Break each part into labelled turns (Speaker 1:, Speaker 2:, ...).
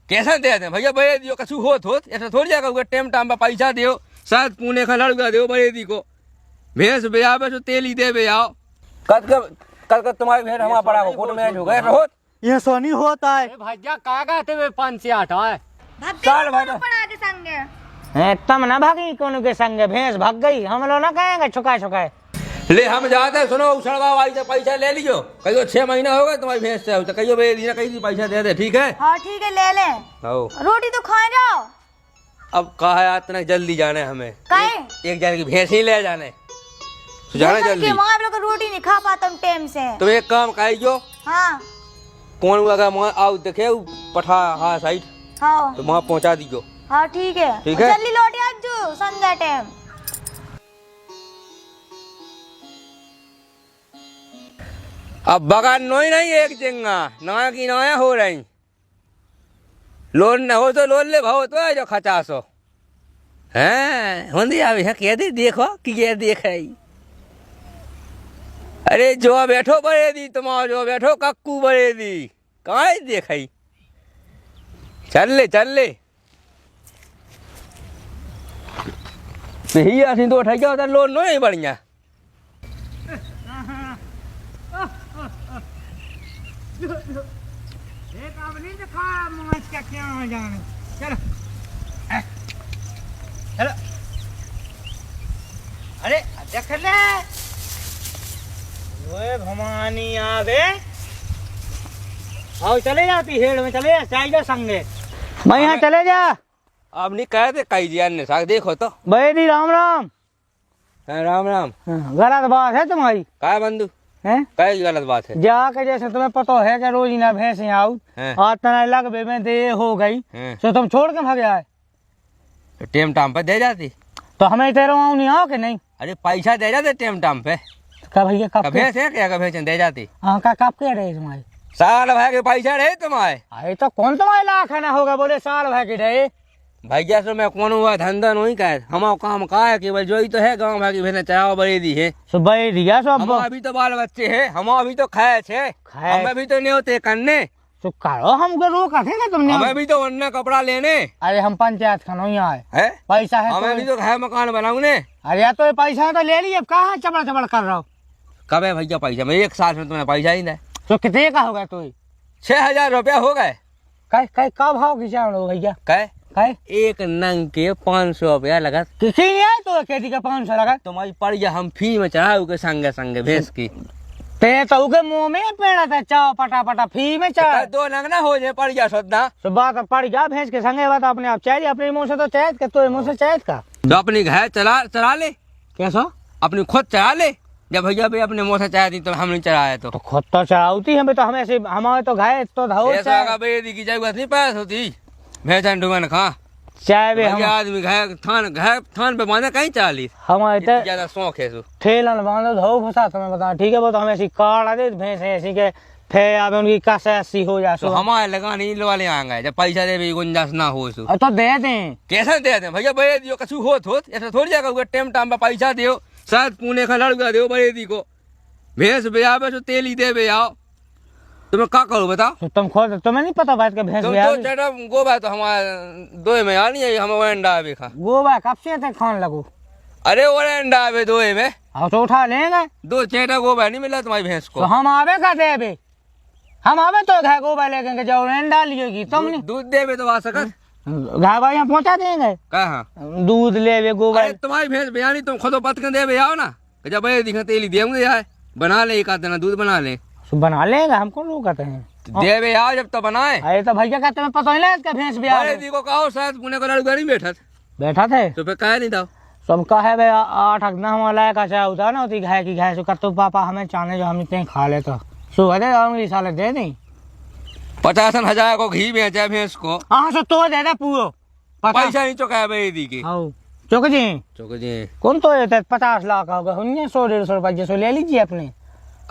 Speaker 1: कैसा दे दे भैया बड़े दियो कछु होत ऐसा थोड़ी जाकर टेम टाइम पर पैसा दियो साथ पुणे का लड़का दियो बड़े दी को भैंस बेयाबे तो तेल ही दे बे आओ कल तुम्हारी भैंस हमारा पड़ा हो कोर्ट में हो गए होत
Speaker 2: ये सोनी होता है
Speaker 3: भैया कहा कहते हुए 5 से 8 है
Speaker 1: साल भाई
Speaker 4: के संग
Speaker 2: है तम ना भागी कोनो के संग भैंस भाग गई हम लोग ना कहेंगे छुकाए छुकाए
Speaker 1: ले हम जाते सुनो उछड़वा वाली से पैसा ले लियो कहियो 6 महीना हो गए तुम्हारी भैंस से तो कहियो बे दीना कहीं पैसा दे दे ठीक है।
Speaker 4: हाँ ठीक है ले ले रोटी तो खाए जाओ।
Speaker 1: अब कहा यार इतना जल्दी जाने हमें
Speaker 4: कहे
Speaker 1: एक जन की भैंस ही ले जाने तो जाना जल्दी
Speaker 4: वहाँ लोग रोटी नहीं खा पाता टाइम से।
Speaker 1: तुम एक काम कहियो
Speaker 4: हाँ
Speaker 1: कौन अगर वहाँ आओ देखे पठा हाँ साइड
Speaker 4: हाँ
Speaker 1: तो वहाँ पहुँचा दीजियो।
Speaker 4: हाँ ठीक है जल्दी लौट आज जो संध्या टाइम।
Speaker 1: अब बगान नोई नहीं एक जंगा नया की नया हो रही लोन न हो तो लोन ले भाव तो जो 50 है होंदी अभी है कह दे देखो कि ये देख रही अरे जो बैठो बड़े दी तुम्हारा जो बैठो कक्कू बड़े दी कहाँ देख रही चल ले सही आसी तो उठाई जाओ लोन नो नहीं बढ़िया
Speaker 2: अरे देख ले ओए भवानी आवे आओ चले जाती हेड़ में चले जा संगे मैं यहाँ चले जा
Speaker 1: अब नहीं कहे थे कई जिया ने साग देखो तो
Speaker 2: बैदी राम राम
Speaker 1: राम राम
Speaker 2: गलत बात है तुम्हारी
Speaker 1: काय बंधु
Speaker 2: है
Speaker 1: कई गलत बात है
Speaker 2: जाके जैसे तुम्हें पता है कि रोज ना भैंस आओ आज तना लग बे में दे हो गई तो तुम छोड़ के भाग जाए
Speaker 1: टेम टाइम पे दे जाती
Speaker 2: तो हमें तेरे वहाँ नहीं आओ कि नहीं।
Speaker 1: अरे पैसा दे जाते टेम टाइम पे
Speaker 2: का भैया कब
Speaker 1: भैंस है क्या भैंस दे जाती
Speaker 2: हाँ का कब के रहे तुम्हारे
Speaker 1: साल भाई के पैसा रहे तुम्हारे
Speaker 2: अरे तो कौन तुम्हारे लाख है ना होगा बोले साल भाई के रहे
Speaker 1: भैया से मैं कौन हुआ धंधा नहीं का हमारा काम का है केवल जो ही तो है गाँव भाई की भैंस चाहो बड़ी दी है
Speaker 2: सुबह दिया सब
Speaker 1: हम अभी तो बाल बच्चे है हम अभी तो खाए छे हमें भी तो नहीं होते करने
Speaker 2: तो करो हमको रोका थे ना तुमने
Speaker 1: हमें भी तो वरना कपड़ा लेने
Speaker 2: अरे हम पंचायत का नहीं आए
Speaker 1: है
Speaker 2: पैसा है
Speaker 1: हमें भी तो है मकान बनाऊने
Speaker 2: अरे यार तो पैसा है तो ले लिए अब कहाँ चबड़ चबड़ कर रहा हो
Speaker 1: कब है भैया पैसा मैं 1 साल में तुम्हें पैसा ही नहीं
Speaker 2: तो कितने का होगा तो
Speaker 1: 6000 रुपया हो गए
Speaker 2: कई का भाव खिंचा लो भैया
Speaker 1: कहे एक नंग के 500 रुपया लगा
Speaker 2: किसी नहीं आए तो खेती का 500 लगा
Speaker 1: तुम्हारी पड़िया हम फी में चढ़ाओ के संगे संगे भैंस की
Speaker 2: ते तो उके मुंह में पेड़ा था चाव पटा फी में चढ़ा
Speaker 1: 2 नंग ना हो जाए पड़िया सदा
Speaker 2: तो बात पड़ गया भैंस के संगे बात अपने आप चाहिए अपने मुंह से तो चाहिए का तो मुंह से चाहिए का
Speaker 1: तो अपनी घर चला ले
Speaker 2: कैसा
Speaker 1: अपनी खुद चढ़ा ले जब भैया भाई अपने मुँह से चाह दी तो हम नहीं चढ़ाए तो
Speaker 2: खुद तो चढ़ाती हमें तो हमें से हमारे तो घाय तो धाओ
Speaker 1: की जरूरत नहीं पैस होती भैंसन ढूंढन खा
Speaker 2: चाहे वे हम
Speaker 1: आदमी घर थान पे बांधे कहीं 40
Speaker 2: हमारे तो
Speaker 1: ज्यादा शौक है
Speaker 2: ठेलन बांधो धाओ फंसा तुम्हें बता ठीक है वो तो हमें ऐसी काट दे भैंस ऐसी के थे अब उनकी कासे 80 हो जाए
Speaker 1: तो हमारे लगाने वाले आएंगे जब पैसा दे भी गुंजाइश ना हो
Speaker 2: तो दे दें
Speaker 1: कैसे दे दें भैया बड़े दियो कछु होत ऐसा थोड़ी जाकर टेम टाइम पे पैसा दियो साथ पुणे का लड़का दियो बड़े दी को भैंस बेयाबे तो तेल ही दे बे आओ तुम्हें क्या करो बताओ
Speaker 2: तो तुम खुद तुम्हें नहीं पता बात के भैंस
Speaker 1: तो गोबा तो हमारे 2 में आ नहीं है हमें अंडा आवे खा
Speaker 2: गोबा कब से तक खान लगो
Speaker 1: अरे वो अंडा आवे 2 में
Speaker 2: हम तो उठा लेंगे
Speaker 1: 2 चेटा गोबा नहीं मिला तुम्हारी भैंस को
Speaker 2: तो हम आवे का देबे हम आवे तो घा गोबा लेके जाओ अंडा लियोगी तुम नहीं
Speaker 1: दूध देवे तो आ सकत
Speaker 2: घा भाई यहाँ पहुँचा देंगे
Speaker 1: कहाँ
Speaker 2: दूध ले गोबा
Speaker 1: तुम्हारी भैंस बयानी तुम खुद पत के दे आओ ना जब बड़े दिखा तेल ही देंगे यार बना ले एक आध दूध बना ले
Speaker 2: बना लेगा हमको लोग कहते हैं
Speaker 1: देवे आओ जब तो बनाए
Speaker 2: अरे तो भैया कहते हैं पता नहीं इसका भैंस भी
Speaker 1: बड़े दी को कहो शायद पुणे का लड़का नहीं
Speaker 2: बैठा थे
Speaker 1: तो फिर कहे नहीं था
Speaker 2: सब कहे भाई 8 अगना हमारा का चाहे होता ना होती घाय की घाय सो कर तो पापा हमें चाहने जो हम इतने खा ले तो सुबह दे जाऊंगी साले दे दी
Speaker 1: 50,000 को घी बेचा भैंस को
Speaker 2: हाँ सो तो दे दे पूरो
Speaker 1: पैसा नहीं चुकाया भाई दी की
Speaker 2: चौक जी कौन तो 50 लाख होगा 100-150 रुपये सो ले लीजिए अपने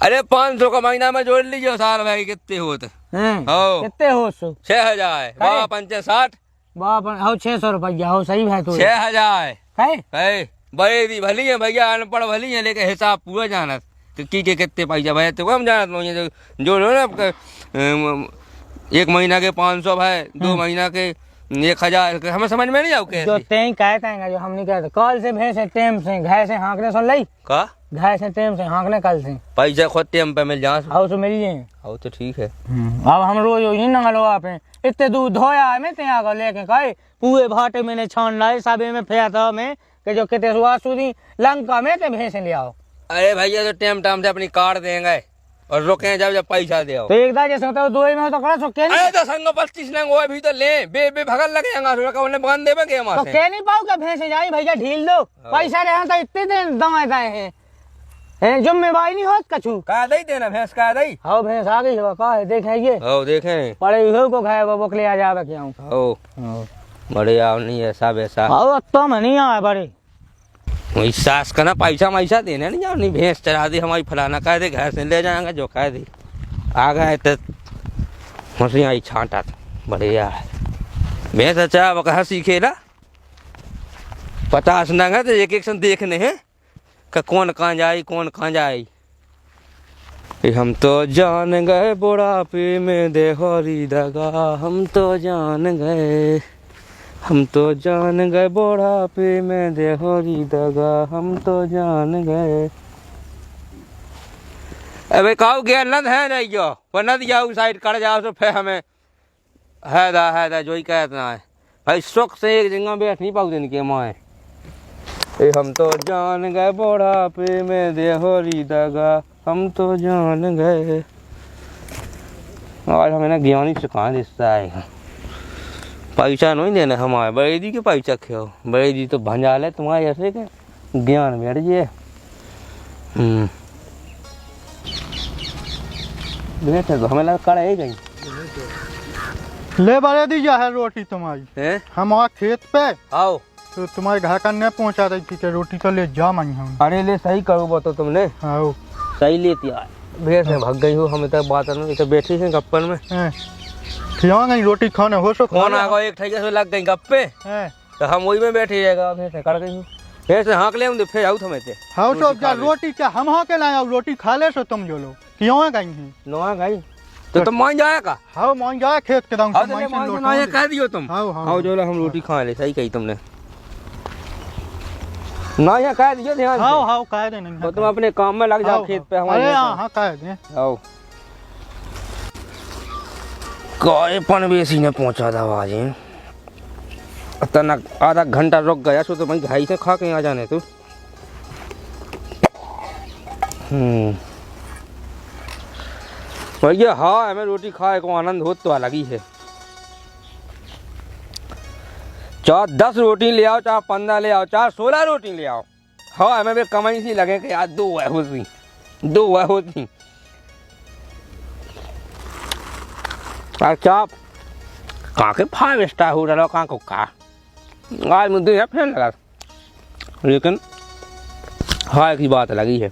Speaker 1: अरे 500 का महीना में जोड़ लीजिए साल भाई कितने होते
Speaker 2: कितने हो सो
Speaker 1: 6,000 बाबा 50
Speaker 2: बाबा हो 600 रुपया हो सही है तो
Speaker 1: 6,000 बड़े दी भली है भैया अनपढ़ भली है लेकिन हिसाब पूरा जानत की के कितने पैसा भैया तो हम जानत जो लो ना 1 महीना के 500 है, 2 महीना के 1000, हमें समझ में नहीं आऊ
Speaker 2: जो
Speaker 1: कैसे
Speaker 2: तें कहते हैं जो हम नहीं कहते, कल से भैंस है टेम से घाय से हाँकने सुन ली,
Speaker 1: का
Speaker 2: घाय से टेम से हाँकने कल से
Speaker 1: पैसा खुद टाइम पे मिल जा
Speaker 2: हाउ से मिल जाए।
Speaker 1: आओ तो ठीक है।
Speaker 2: अब हम रोज ही नंगलो आप इतने दूध धोया है मैं ते आगे लेके कहे पूरे भाटे मैंने छान लाए सबे में फेंता में कि जो कितने सुहा सुधी लंका में ते भैंस ले आओ।
Speaker 1: अरे भैया तो टाइम से अपनी कार्ड देंगे और रुके जब पैसा दे
Speaker 2: तो एक दार जैसे होता है दो में तो करा सो क्या नहीं
Speaker 1: अरे तो संग 25 नंग वो भी तो ले बे भगल लगे उन्हें बांध देवे के
Speaker 2: तो
Speaker 1: हमारे
Speaker 2: कह नहीं पाओ क्या भैंस जाई भैया ढील दो पैसा रहे तो इतने दिन दवाए दाए हैं जिम्मेवारी नहीं होत कछु
Speaker 1: का दई देना भैंस का दई
Speaker 2: हाँ भैंस आ गई का है देखेंगे
Speaker 1: ओ देखें
Speaker 2: पड़े हुए को खाए वो बोकले आ जावे क्या
Speaker 1: ओ बड़े आओ नहीं ऐसा वैसा
Speaker 2: हाँ तो मैं नहीं आया बड़े
Speaker 1: वही सास का ना पैसा देने नहीं जाओ नहीं भैंस चढ़ा दी हमारी फलाना कह दे घर से ले जाएंगे जो कह दी आ गए तो हंसी आई छांटा बढ़िया है भैंस अच्छा वो हंसी खेला 50 नंग है तो एक सन देखने हैं कि कौन कहाँ जाई हम तो जान गए बुढ़ापे में देहोरी दगा हम तो जान गए बुढ़ापे में देहोरी दगा हम तो जान गए। अबे काऊ गया नद है नहीं जो वो नद जाओ साइड कर जाओ तो फिर हमें है दा जो ही कहना है भाई सुख से एक जगह बैठ नहीं पाऊ दिन के माए हम तो जान गए बुढ़ापे में देहोरी दगा हम तो जान गए। और हमें ना ज्ञानी चुका दिखता है पैसा नहीं देना हमारे बड़े दी के पैसा खेओ बड़े दी तो भंजाल है तुम्हारे ऐसे के ज्ञान बैठ जाए। बैठे तो हमें लगा कड़ा है गई
Speaker 5: ले बड़े दी जा है रोटी तुम्हारी
Speaker 1: हैं
Speaker 5: हम वहाँ खेत पे
Speaker 1: आओ
Speaker 5: तो तुम्हारे घर का नहीं पहुँचा रही थी कि रोटी तो ले जा मई हम।
Speaker 1: अरे ले सही करो बताओ तुमने
Speaker 5: हाँ
Speaker 1: सही लेती यार भैंस में भाग गई हो हमें तो बात नहीं तो बैठी है गप्पन में
Speaker 5: खिला गई रोटी खाने हो सो
Speaker 1: कौन आ गए एक ठेके से लग गई गप्पे तो हम वही में बैठे जाएगा भैंस कर गई भैंस हाँक ले फिर आऊ थमे थे
Speaker 5: हाँ तो जा रोटी क्या हम हाँ के लाए रोटी खा ले सो तुम जो लो क्यों गई हैं
Speaker 1: नवा गई तो तुम मान जाएगा
Speaker 5: हाँ मान जाए खेत के दाम
Speaker 1: कह दियो तुम आओ जो हम रोटी खा ले सही कही तुमने ना यहाँ कह दियो ध्यान
Speaker 5: हाँ हाँ कह दे नहीं
Speaker 1: तो तुम अपने काम में लग जाओ खेत पे हमारे
Speaker 5: हाँ कह दे
Speaker 1: आओ कोई पन बेसी ने पहुंचा था आवाज तना आधा घंटा रुक गया सो तो मैं घाई से खा के आ जाने तू भैया हाँ हमें रोटी खाए को आनंद हो तो अलग ही है चाहे 10 रोटी ले आओ चाहे 15 ले आओ चाहे 16 रोटी ले आओ हाँ हमें भी कमाई सी लगे कि यार 2 है होती चाप कहाँ के 5 स्टार हो रहा कहाँ को कहा आज मुझे फिर लगा लेकिन हाँ की बात लगी है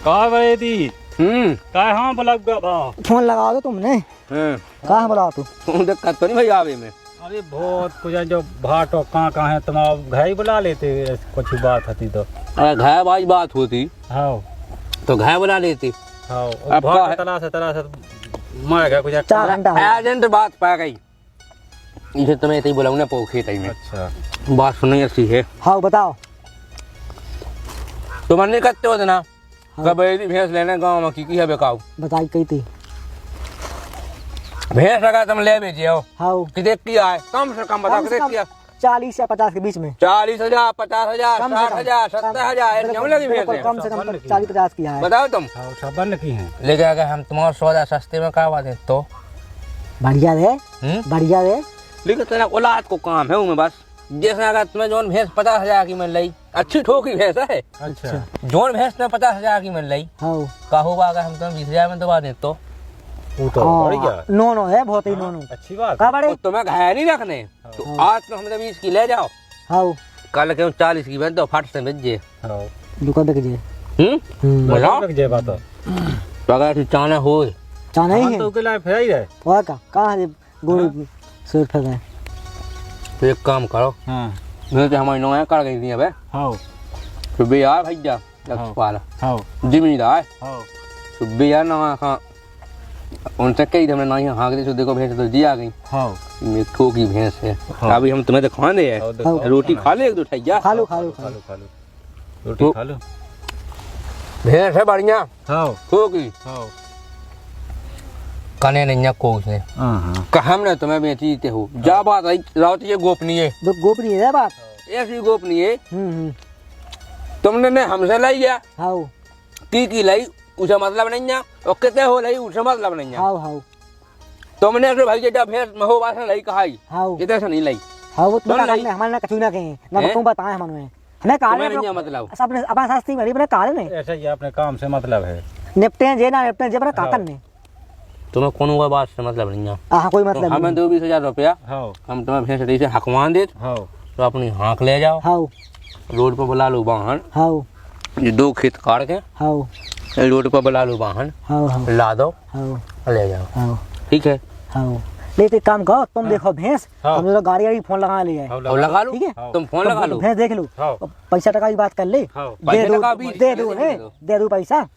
Speaker 3: कहा बड़े दी कहा हाँ बलग
Speaker 2: फोन लगा दो तुमने कहाँ बुलाओ तू
Speaker 1: दिक्कत तो नहीं भाई आवे में
Speaker 3: अरे बहुत कुछ है जो भाटो कहाँ है तुम घर ही बुला लेते कुछ बात होती तो
Speaker 1: अरे घर बाज बात होती
Speaker 3: हाँ
Speaker 1: तो घर बुला लेती
Speaker 3: हाँ
Speaker 1: अब
Speaker 3: तला से मर गया कुछ
Speaker 2: 4 घंटा
Speaker 1: एजेंट बात पा गई इसे तुम्हें ऐसे ही बुलाऊँ ना पोखे तई में
Speaker 3: अच्छा
Speaker 1: बात सुननी अच्छी है
Speaker 2: हाँ बताओ
Speaker 1: तुम नहीं करते हो ना कब भैंस लेने गाँव में की है बेकाऊ
Speaker 2: बताई कही थी
Speaker 1: भैंस लगा तुम ले भेजे हो
Speaker 2: हाँ
Speaker 1: कितने किया है कम से कम बताओ कितने किया
Speaker 2: 40 या 50 के बीच में
Speaker 1: 40,000 50,000 60,000 70,000 क्यों लगी भैंस
Speaker 2: कम से कम 40-50 की है।
Speaker 1: बताओ तुम
Speaker 3: हाँ सब बंद की हैं
Speaker 1: लेके आ गए हम तुम्हारा सौदा सस्ते में करवा दे तो
Speaker 2: बढ़िया दे
Speaker 1: लेकिन तेरा औलाद को काम है उनमें बस जैसे अगर तुम्हें जोन भैंस 50,000 की मिल रही अच्छी ठोकी भैंस है
Speaker 3: अच्छा
Speaker 1: जोन भैंस में 50,000 की मिल रही
Speaker 2: हाँ
Speaker 1: होगा अगर हम तुम्हें 20,000 में दबा दे तो
Speaker 3: वो तो बढ़िया
Speaker 2: नो है बहुत ही नो
Speaker 3: अच्छी बात
Speaker 2: का बड़े
Speaker 1: तुम्हें घायल नहीं रखने तो आज तो हम 20 की ले जाओ
Speaker 2: हाँ
Speaker 1: कल क्यों 40 की भेज दो फट से भेजिए
Speaker 3: हाँ
Speaker 2: दुकान देख जे
Speaker 1: बोलो
Speaker 3: जे बात
Speaker 1: तो अगर चाने हो
Speaker 2: चाना ही है
Speaker 3: तो के लाए फिर ही रहे
Speaker 2: और का कहाँ है गोली सिर फंसा है
Speaker 1: तो एक काम करो
Speaker 3: हाँ
Speaker 1: मैं तो हमारी नौया कर गई थी अब
Speaker 3: हाँ
Speaker 1: तो बे यार भैया लखपाल
Speaker 3: हाँ
Speaker 1: जिम्मेदार
Speaker 3: हाँ
Speaker 1: सुबह यार ना हाँ उनसे कही हमने ना हाँ के देखो भैंस तो जी आ गई
Speaker 3: हाँ
Speaker 1: मिठू की भैंस है
Speaker 3: हाँ।
Speaker 1: अभी हम तुम्हें दिखा दे
Speaker 3: हाँ, दिखाओ।
Speaker 1: रोटी खा ले एक दो ठैया
Speaker 2: खा लो खा लो
Speaker 3: खा लो खा लो रोटी खा लो
Speaker 1: भैंस है बढ़िया
Speaker 3: हाँ
Speaker 1: होगी
Speaker 3: हाँ
Speaker 1: कने नहीं को उसने
Speaker 3: हाँ
Speaker 1: कहा हमने तुम्हें बेची ते हो जा बात आई राउत ये गोपनीय
Speaker 2: गोपनीय है बात।
Speaker 1: ऐसी गोपनीय
Speaker 2: हम्म।
Speaker 1: तुमने ने हमसे लाई गया
Speaker 2: हाँ
Speaker 1: की लाई उसे मतलब नहीं है और कितने हो लाई उसे मतलब नहीं है
Speaker 2: हाँ हाँ
Speaker 1: तुमने अपने भाई जेटा भैंस महो बासन लाई कहा ही
Speaker 2: हाँ
Speaker 1: इधर से नहीं लाई
Speaker 2: हाँ वो
Speaker 1: बोल रही।
Speaker 2: तुमने हमारे ना कछु ना कहे ना
Speaker 1: हैं?
Speaker 2: तुम बताए हमें हमें काले
Speaker 1: तुम्हें नहीं है मतलब
Speaker 2: अपने अपना सस्ती मेरी अपने काले ने
Speaker 3: ऐसा ही अपने काम से मतलब है
Speaker 2: निपटे जे ना निपटे जे अपने काकन ने
Speaker 1: तुम्हें कौन हुआ बात से मतलब नहीं है
Speaker 2: हाँ कोई मतलब
Speaker 1: हमें
Speaker 2: नहीं।
Speaker 1: दो 20,000 रुपया
Speaker 3: हाँ
Speaker 1: हम तुम्हें भैंस रही से हकमान दे
Speaker 3: हाँ
Speaker 1: तो अपनी हाँक ले जाओ
Speaker 2: हाँ
Speaker 1: रोड पर बुला लो वाहन
Speaker 2: हाँ
Speaker 1: ये 2 खेत काट के
Speaker 2: हाँ
Speaker 1: रोड पर बुला लो वाहन
Speaker 2: हाँ हाँ
Speaker 1: ला दो
Speaker 2: हाँ
Speaker 1: ले जाओ
Speaker 2: हाँ
Speaker 1: ठीक है
Speaker 2: हाँ लेकिन काम करो तुम देखो भैंस
Speaker 3: हाँ।
Speaker 2: हम लोग गाड़ी फोन लगा लिया है
Speaker 1: और लगा लो
Speaker 2: ठीक है।
Speaker 1: तुम फोन लगा लो
Speaker 2: भैंस देख लो
Speaker 3: हाँ।
Speaker 2: और पैसा टका की बात कर ले
Speaker 3: हाँ।
Speaker 2: दे
Speaker 1: पैसा
Speaker 2: दो
Speaker 1: टका भी
Speaker 2: दे दो
Speaker 1: दे
Speaker 2: ने
Speaker 1: दो।
Speaker 2: दे दो पैसा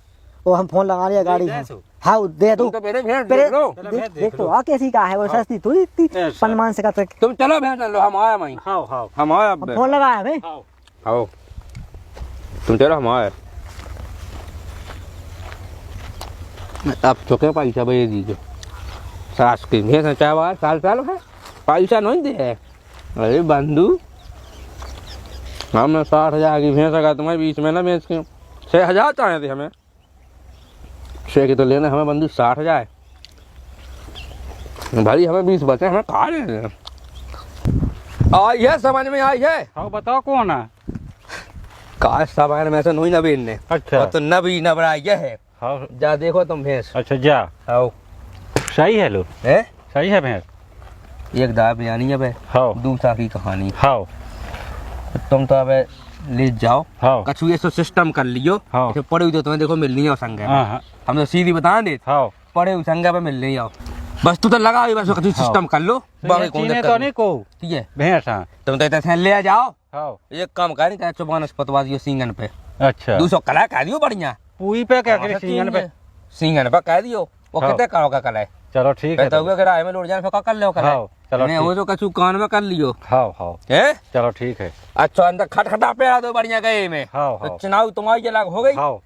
Speaker 2: वो हम फोन लगा लिया गाड़ी में
Speaker 3: भैंस हो।
Speaker 2: हाँ दे दो
Speaker 1: तुम तो पहले भैंस
Speaker 2: पहले
Speaker 1: देख लो
Speaker 2: देख तो आ कैसी का है वो सस्ती थोड़ी इतनी
Speaker 3: ऐसा।
Speaker 2: पनमान से का
Speaker 1: तुम चलो भैंस लो हम आए वहीं
Speaker 3: हाँ हाँ
Speaker 1: हम आए
Speaker 2: हम
Speaker 1: अब
Speaker 2: फोन लगाया हमें
Speaker 3: हाँ
Speaker 1: आओ तुम चलो हम आए अब चुके पैसा भेज दीजिए सास की भैंस चाहे साल है पैसा नहीं दे अरे बंधु हमने 60,000 की भैंस का तुम्हें बीच में ना बेच के 6,000 चाहे थे हमें 6 की तो लेना हमें बंधु 60,000 भाई हमें 20 बचे हमें खा रहे आई है समझ में आई है
Speaker 3: हाँ बताओ कौन है
Speaker 1: का सामान में से नहीं नवीन ने
Speaker 3: अच्छा
Speaker 1: और तो नबी नबरा ये है
Speaker 3: हाँ
Speaker 1: जा देखो तुम भैंस
Speaker 3: अच्छा जा
Speaker 1: आओ
Speaker 3: सही है लो
Speaker 1: है
Speaker 3: सही है भैंस
Speaker 1: एक दाब बयानी अब है
Speaker 3: हाँ
Speaker 1: दूसरा की कहानी
Speaker 3: हाँ
Speaker 1: तुम तो अब ले जाओ
Speaker 3: हाँ
Speaker 1: कछु ऐसा सिस्टम कर लियो
Speaker 3: हाँ।
Speaker 1: ऐसे पड़े हुए तो तुम्हें देखो मिलनी है संग
Speaker 3: हाँ हाँ
Speaker 1: हम तो सीधी बता दे
Speaker 3: हाँ
Speaker 1: पड़े हुए संग पे मिलनी आओ बस तू तो लगा हुई बस कछु सिस्टम कर लो बाकी कौन
Speaker 3: चीने
Speaker 1: दिक्कत
Speaker 3: तो
Speaker 1: नहीं।
Speaker 3: नहीं को
Speaker 1: ठीक है
Speaker 3: भैंस हाँ
Speaker 1: तुम तो इतने ले जाओ
Speaker 3: हाँ
Speaker 1: एक काम कर नहीं चुबान अस्पतवा दियो सिंगन पे
Speaker 3: अच्छा
Speaker 1: 200 कला कह दियो बढ़िया
Speaker 3: पूरी पे क्या करे सीजन पे
Speaker 1: सिंगन पे कह दियो वो
Speaker 3: हाँ।
Speaker 1: कितने करो का कला है
Speaker 3: चलो ठीक है
Speaker 1: कहता हुआ किराए में लौट जाने फिर कर लो कला
Speaker 3: हाँ चलो
Speaker 1: नहीं वो तो कछु कान में कर लियो
Speaker 3: हाँ हाँ
Speaker 1: है
Speaker 3: चलो ठीक है
Speaker 1: अच्छा अंदर खटखटा पे आ दो बढ़िया गए में
Speaker 3: हाँ
Speaker 1: तो
Speaker 3: हाँ
Speaker 1: चुनाव तुम्हारी जला हो गई
Speaker 3: हाँ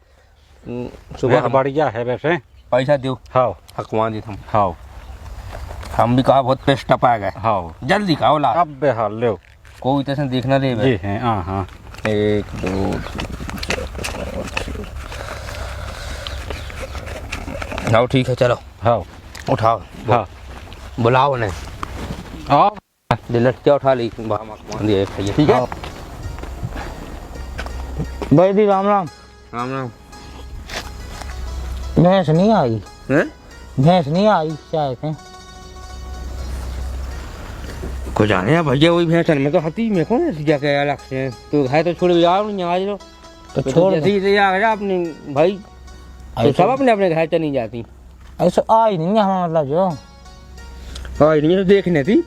Speaker 1: सुबह
Speaker 3: भैंस बढ़िया है वैसे
Speaker 1: पैसा दो
Speaker 3: हाँ
Speaker 1: हकवान दी
Speaker 3: हाँ
Speaker 1: हम भी कहा बहुत पेस्ट टपा गए
Speaker 3: हाँ
Speaker 1: जल्दी खाओ ला
Speaker 3: अब बेहाल लो
Speaker 1: कोई तरह देखना ले
Speaker 3: जी हैं हाँ हाँ
Speaker 1: 1 2 आओ ठीक है चलो
Speaker 3: हाँ
Speaker 1: उठाओ
Speaker 3: हाँ
Speaker 1: बुलाओ ने
Speaker 3: आप
Speaker 1: लटके उठा ली हकवान दिए ठीक है
Speaker 2: भाई दी राम राम
Speaker 1: राम राम
Speaker 2: भैंस नहीं आई
Speaker 1: हैं
Speaker 2: भैंस नहीं आई क्या है
Speaker 1: को जाने यार भैया वही भैंसन में तो हती में कौन ऐसी जाके अलग से तो है तो छोड़ आओ नहीं आज लो
Speaker 2: तो छोड़
Speaker 1: जैसे ही आ गया अपने भाई तो सब अपने अपने घर चली जाती
Speaker 2: ऐसा आई नहीं है हमारा मतलब जो
Speaker 1: हाँ नहीं तो देखने थी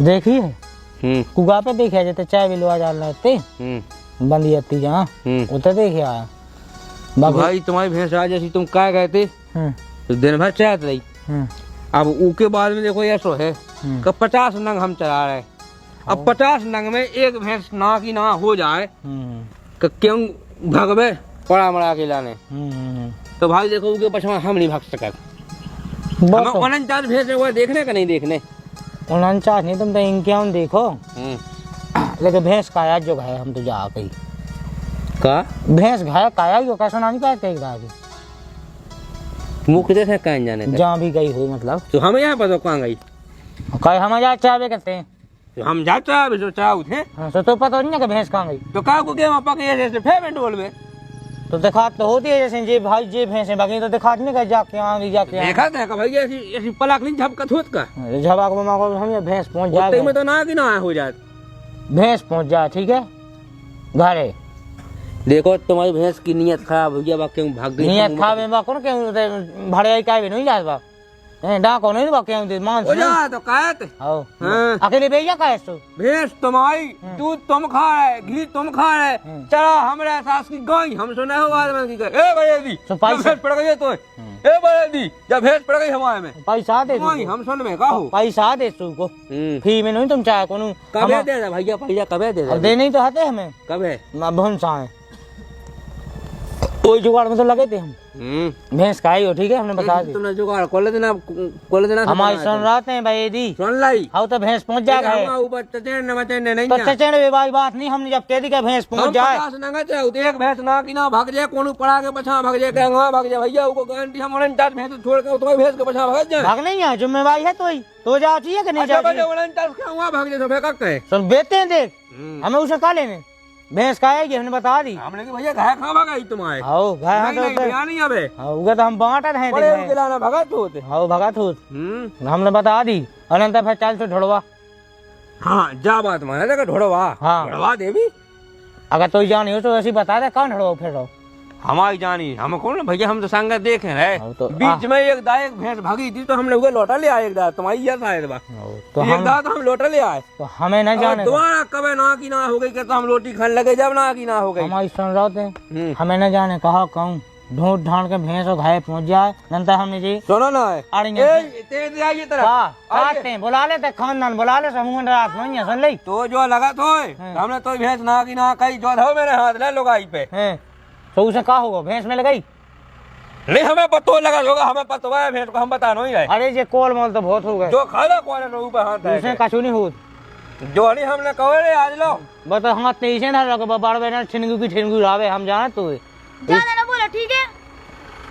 Speaker 2: देखी है कुगा पे देखा जाते चाय भी लोआ डाल लेते बंदी जाती जहाँ उतर देखे आया बाकी
Speaker 1: भाई तुम्हारी भैंस आज जैसी तुम क्या गए थे तो दिन भर चाहत रही अब ऊके बाद में देखो ऐसा है कि 50 नंग हम चला रहे अब 50 नंग में एक भैंस ना की ना हो जाए कि क्यों भगवे पड़ा मरा के लाने तो भाई देखो ऊके पछवा हम नहीं भाग सकते हमें 49 भैंस वो देखने का नहीं देखने
Speaker 2: 49 नहीं तुम तो इनके देखो लेकिन भैंस काया जो है हम तो जा गई
Speaker 1: का
Speaker 2: भैंस घाया काया जो कैसा नहीं कहते एक दादी
Speaker 1: मुँह किधर से कहीं जाने का
Speaker 2: जहाँ भी गई हो मतलब
Speaker 1: तो हम यहाँ पर तो कहाँ गई
Speaker 2: कहीं हम जा चाहे करते हैं
Speaker 1: तो हम जाते अभी जो चाहू थे
Speaker 2: हाँ, तो पता नहीं ना कि भैंस कहाँ गई
Speaker 1: तो का को के वहाँ पके ऐसे फेर डोल में
Speaker 2: तो दिखात तो होती है जैसे जे भाई जे भैंस है बाकी तो दिखात नहीं कर जाके आगे जाके
Speaker 1: देखा था कि भाई ऐसी ऐसी पलक नहीं झपकत होत का
Speaker 2: झबाक ममा को हम भैंस पहुंच
Speaker 1: उतने
Speaker 2: जाए
Speaker 1: में तो ना कि ना हो जात
Speaker 2: भैंस पहुंच जाए ठीक है घरे
Speaker 1: देखो तुम्हारी भैंस की नीयत खराब हो गया क्यों भाग गई
Speaker 2: नियत खा में बा कौन के भाड़े का भी नहीं जात बा डाको नहीं बाकी मान
Speaker 1: हो जा तो कहते
Speaker 2: आओ
Speaker 1: हाँ।
Speaker 2: अकेले भेजा का तो
Speaker 1: भैंस तुम्हारी, दूध तुम खा रहे, घी तुम खा रहे, चला हमारे सास की गाय हम सुने हो आदमी की कर। ए बड़े दी
Speaker 2: तो पैसा-
Speaker 1: जब भैंस पड़ गई तो ए बड़े दी जब भैंस पड़ गई हमारे में
Speaker 2: पैसा दे
Speaker 1: गाय हम सुन में कहो
Speaker 2: पैसा दे तू को फी में नहीं तुम चाहे कोनो
Speaker 1: कबे दे दे भैया भैया कबे दे
Speaker 2: अब
Speaker 1: दे
Speaker 2: दे नहीं तो हते हमें
Speaker 1: कबे
Speaker 2: भंसा है कोई जुगाड़ में तो लगे थे हम भैंस का ही हो ठीक है हमने बता दी
Speaker 1: तुमने जुगाड़ खोल देना
Speaker 2: हमारी सुन रहे हैं भाई दी
Speaker 1: सुन लाई
Speaker 2: हाँ तो भैंस पहुंच जाएगा
Speaker 1: हम ऊपर चचेड़ने मचेड़ने नहीं
Speaker 2: तो
Speaker 1: जा
Speaker 2: चचेड़ वे बात नहीं हमने जब कह दी कि भैंस
Speaker 1: हम
Speaker 2: पहुंच जाए
Speaker 1: 50 नंगा चाहे तो एक भैंस ना की ना भाग जाए कोनो पड़ा के पछा भाग जाए कहंगा भाग जाए भैया को गारंटी हम 49 भैंस छोड़ के तो भैंस के पछा भाग जाए
Speaker 2: भाग नहीं है जिम्मेवारी है तो जाओ चाहिए कि नहीं
Speaker 1: अच्छा
Speaker 2: जाओ
Speaker 1: बजे 49 के हुआ भाग जाए तो फेंका कहे
Speaker 2: सुन बेचते हैं देख हमें उसे खा लेने भैंस का आएगी हमने बता दी
Speaker 1: हमने कि भैया घाय खा भागा ही तुम्हारे
Speaker 2: आओ गाय
Speaker 1: नहीं नहीं भैया नहीं अबे
Speaker 2: उगा तो हम बांटा रहे
Speaker 1: बड़े
Speaker 2: थे
Speaker 1: खिलाना भगा तो होते
Speaker 2: आओ भगा तू हमने बता दी अनंत फिर चल तो ढोड़वा
Speaker 1: हाँ जा बात माना देखा ढोड़वा
Speaker 2: हाँ।
Speaker 1: ढोड़वा देवी
Speaker 2: अगर तो जानी हो तो ऐसी बता दे कौन ढोड़वा फिर रहो
Speaker 1: हमारी जानी हम कौन भैया हम तो संगत देखे रहे
Speaker 2: हाँ, तो-
Speaker 1: बीच में एक दाए एक भैंस भागी थी तो हमने उसे लौटा ले आए एक दाए तुम्हारी यह शायद बा
Speaker 2: तो
Speaker 1: एक
Speaker 2: हम
Speaker 1: दाए तो हम लौटा ले आए
Speaker 2: तो हमें न जाने दो।
Speaker 1: दोबारा कबे ना की ना हो गई कि तो हम रोटी खाने लगे जब ना की ना हो गई
Speaker 2: हमारी सुन रहे थे हमें न जाने कहा कहूँ ढूंढ ढांड के भैंस और घाय पहुंच जाए नंतर हमने जी
Speaker 1: सुनो ना
Speaker 2: अड़िया
Speaker 1: तेज आइए तरफ
Speaker 2: काटते हैं बुला लेते खानदान बुला ले समूह रात नहीं है सुन ली
Speaker 1: तो जो लगा तो हमने तो भैंस ना की ना कही जो धो मेरे हाथ ले लुगाई पे
Speaker 2: हैं तो उसे कहा होगा भैंस में लगाई
Speaker 1: नहीं हमें पतो लगा होगा हमें पतो है भैंस को हम बता नहीं रहे
Speaker 2: अरे ये कोल मोल तो बहुत हो गए
Speaker 1: जो खाना कौन है ऊपर हाथ
Speaker 2: उसने
Speaker 1: है
Speaker 2: कछु नहीं हो
Speaker 1: जो नहीं हमने कहो रे आज लो
Speaker 2: बस हाथ तेईस ना रखो बार बेटा छिनगू की छिनगू लावे हम जाना तू
Speaker 4: ज्यादा ना बोलो ठीक है।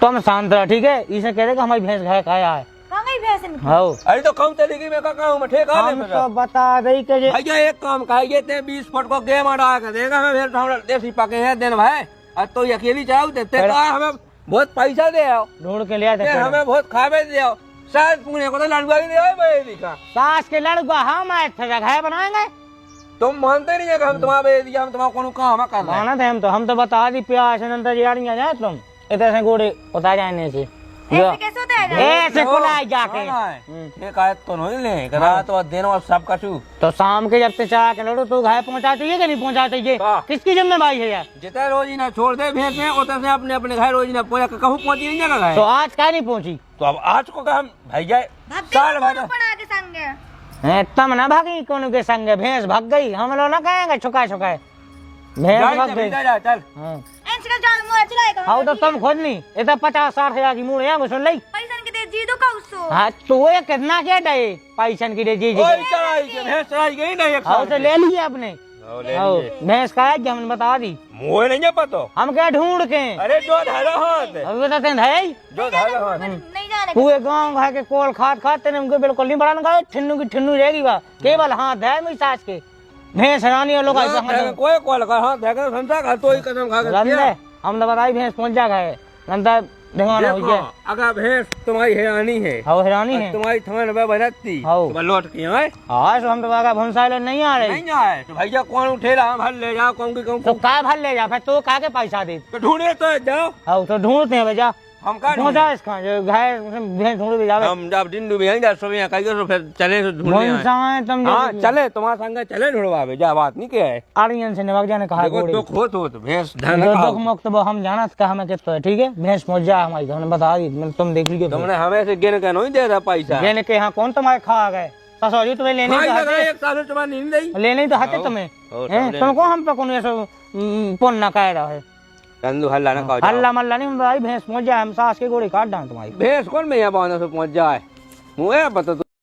Speaker 2: तुम शांत रह ठीक है इसे कह रहे कि हमारी भैंस घाय खाया है
Speaker 4: कहाँ गई भैंस इनकी?
Speaker 2: हाँ
Speaker 1: अरे तो कम तरीके में का काम ठेका ले
Speaker 2: हम तो बता रही कि ये-
Speaker 1: भैया एक काम खाइए थे 20 फुट को गेम हटा के देगा हमें फिर हम देसी पके हैं दिन भाई अब तो ये अकेली चलाओ देते का हमें बहुत पैसा दे आओ
Speaker 2: ढूंढ के लिया
Speaker 1: फिर हमें बहुत खावे दे आओ शायद पुणे को तो लड़ुआ ही दे आओ बेदी का
Speaker 2: सास के लड़का हम आए थे घाय बनाएंगे
Speaker 1: तुम मानते नहीं है कि हम तुम्हारा बेदी हम तुम्हारा कोनो काम कर रहे हैं
Speaker 2: माना थे हम तो बता दी प्यास नंतर यारियां जाए तुम इधर से गोड़े उतार जाने से
Speaker 4: ऐसे कैसे होता है?
Speaker 2: ऐसे खुलाए जाके
Speaker 1: एक आयत तो नहीं ले रात और दिन और सब कछु
Speaker 2: तो शाम के जब से चाह के लड़ो तो घाय पहुंचा चाहिए कि नहीं पहुंचा चाहिए
Speaker 1: हाँ।
Speaker 2: किसकी जिम्मेवारी है यार
Speaker 1: जितना रोजी ना छोड़ दे भैंस में उतना से अपने अपने घर रोजी ना पहुंचा कहूँ पहुंची नहीं जगह
Speaker 2: तो
Speaker 1: है
Speaker 2: आज क्या नहीं पहुंची
Speaker 1: तो अब आज को हम भैया
Speaker 4: भाभी
Speaker 1: साल
Speaker 4: को
Speaker 1: भर
Speaker 4: दोनों पड़ा के संग है।
Speaker 2: तम ना भागी कौन के संग भैंस भाग गई हम लोग ना कहेंगे छुकाए छुकाए भैंस भाग गई
Speaker 1: जा चल
Speaker 2: हाँ
Speaker 4: ऐसे का जान मोर चलाएगा।
Speaker 2: हाँ तो तुम खुद नहीं ये तो 50-60 हजार की मूड़ है सुन ली
Speaker 4: पैसा के दे जी दो का उसको।
Speaker 2: हाँ तो ये कितना क्या डे पैसन की दे जी जी
Speaker 1: ओए चढ़ाई के भैंस चढ़ाई गई ना एक
Speaker 2: हाँ
Speaker 1: साल
Speaker 2: तो ले लिए अपने हाँ भैंस का है कि हमने बता दी
Speaker 1: मुझे नहीं है पता
Speaker 2: हम क्या ढूंढ के
Speaker 1: अरे जो धारा हाथ
Speaker 2: अभी बताते हैं भाई
Speaker 1: जो धारा हाथ
Speaker 4: नहीं जाने
Speaker 2: पूरे गांव खा के कोल खाते ने उनको बिल्कुल नहीं बढ़ाना का ठिन्नू की ठिन्नू रहेगी बा केवल हाथ है मेरी सास के भैंस रानी और लोग
Speaker 1: कोई कॉल कर हाथ देकर संसा खा तो ही कसम खा के
Speaker 2: हमने बताई भैंस पहुंच जाएगा नंदा ढंगाना हो गया
Speaker 1: अगर भैंस तुम्हारी हैरानी है
Speaker 2: हाँ हैरानी है
Speaker 1: तुम्हारी थमन में बजती
Speaker 2: हाँ।
Speaker 1: तो लौट के आए
Speaker 2: हाँ तो हम तो आगा भंसाई नहीं आ रहे
Speaker 1: नहीं आए तो भैया कौन उठेला हम हल ले जाओ कौन की कौन
Speaker 2: तो काय भर ले जा फिर तो का के पैसा दे
Speaker 1: तो ढूंढे तो जाओ
Speaker 2: हाँ तो ढूंढते हैं भैया
Speaker 1: हम का
Speaker 2: पहुंचा इसका जो घाय भैंस ढूंढ भी जावे
Speaker 1: हम जब दिन डूबे हैं जब सुबह कहीं तो फिर चले तो ढूंढने आए
Speaker 2: भंसाई तुम
Speaker 1: हाँ चले तुम्हारा संग चले ढूंढवावे जा बात नहीं क्या है
Speaker 2: आर्यन से निभाग जाने कहा
Speaker 1: देखो
Speaker 2: गोड़ी
Speaker 1: दुख हो तो भैंस धन
Speaker 2: जो
Speaker 1: खाओ
Speaker 2: दुख मुक्त वो हम जाना था हमें कितना है ठीक है भैंस पहुंच जा हमारी हमने बता दी तुम देख लीजिए
Speaker 1: तुमने हमें से गिन के नहीं दे रहा पैसा
Speaker 2: लेने के यहाँ कौन तुम्हारे खा गए ससुरी तुम्हें लेने
Speaker 1: भाई
Speaker 2: तो
Speaker 1: लगा
Speaker 2: हते
Speaker 1: एक साल तुम्हारा नींद नहीं
Speaker 2: लेने तो हते तुम्हें
Speaker 1: और
Speaker 2: हैं? तुमको हम पे कौन ऐसा पुण्य ना कह रहा है
Speaker 1: कंदू हल्ला ना खाओ
Speaker 2: हल्ला मल्ला नहीं भाई भैंस पहुंच जाए हम सास के गोड़ी काट डाल तुम्हारी
Speaker 1: भैंस कौन में यहाँ पहुंच जाए मुझे पता